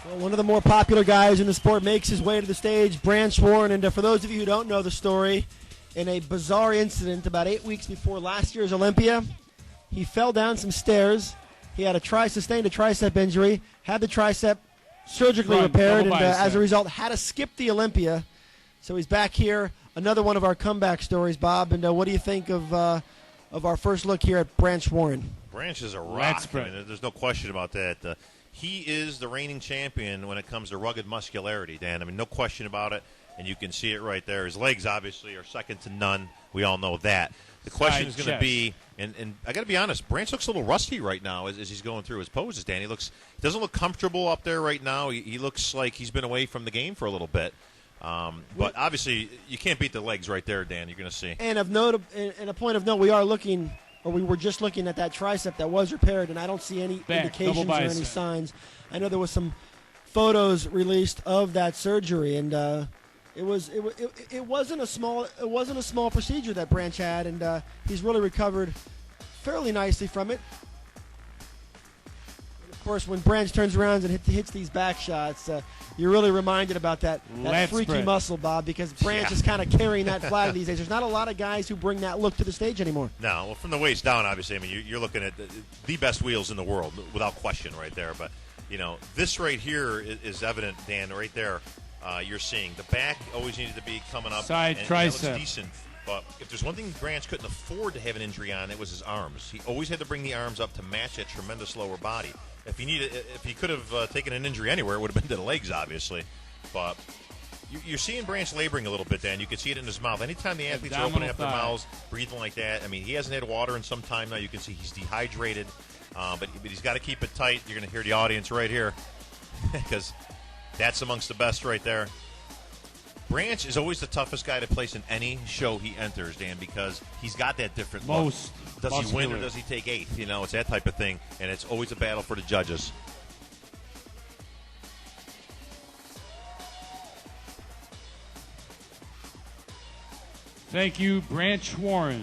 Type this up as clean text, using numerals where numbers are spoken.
Well, one of the more popular guys in the sport makes his way to the stage, Branch Warren. And for those of you who don't know the story, in a bizarre incident about 8 weeks before last year's Olympia, he fell down some stairs. He had sustained a tricep injury, had the tricep surgically repaired, and as a result had to skip the Olympia. So he's back here. Another one of our comeback stories, Bob. And what do you think of our first look here at Branch Warren? Branch is a rock. I mean, there's no question about that. He is the reigning champion when it comes to rugged muscularity, Dan. I mean, no question about it, and you can see it right there. His legs, obviously, are second to none. We all know that. The question is going to be, and I got to be honest, Branch looks a little rusty right now as he's going through his poses, Dan. He doesn't look comfortable up there right now. He looks like he's been away from the game for a little bit. But obviously, you can't beat the legs right there, Dan. You're going to see. And of note, and a point of note, we were just looking at that tricep that was repaired, and I don't see any indications or any signs. I know there was some photos released of that surgery, and it wasn't a small procedure that Branch had, and he's really recovered fairly nicely from it. And of course, when Branch turns around and hits these back shots, you're really reminded about that freaky muscle, Bob, because Branch is kind of carrying that flag these days. There's not a lot of guys who bring that look to the stage anymore. No, well, from the waist down, obviously, I mean, you're looking at the best wheels in the world, without question, right there. But, this right here is evident, Dan, right there. You're seeing the back always needed to be coming up. Side and tricep. That looks decent. But if there's one thing Branch couldn't afford to have an injury on, it was his arms. He always had to bring the arms up to match that tremendous lower body. If he could have taken an injury anywhere, it would have been to the legs, obviously. But you're seeing Branch laboring a little bit, Dan. You can see it in his mouth. Anytime the athletes are opening up their mouths, breathing like that, I mean, he hasn't had water in some time now. You can see he's dehydrated. But he's got to keep it tight. You're going to hear the audience right here because that's amongst the best right there. Branch is always the toughest guy to place in any show he enters, Dan, because he's got that different look. Does he win or does he take eighth? It's that type of thing, and it's always a battle for the judges. Thank you, Branch Warren.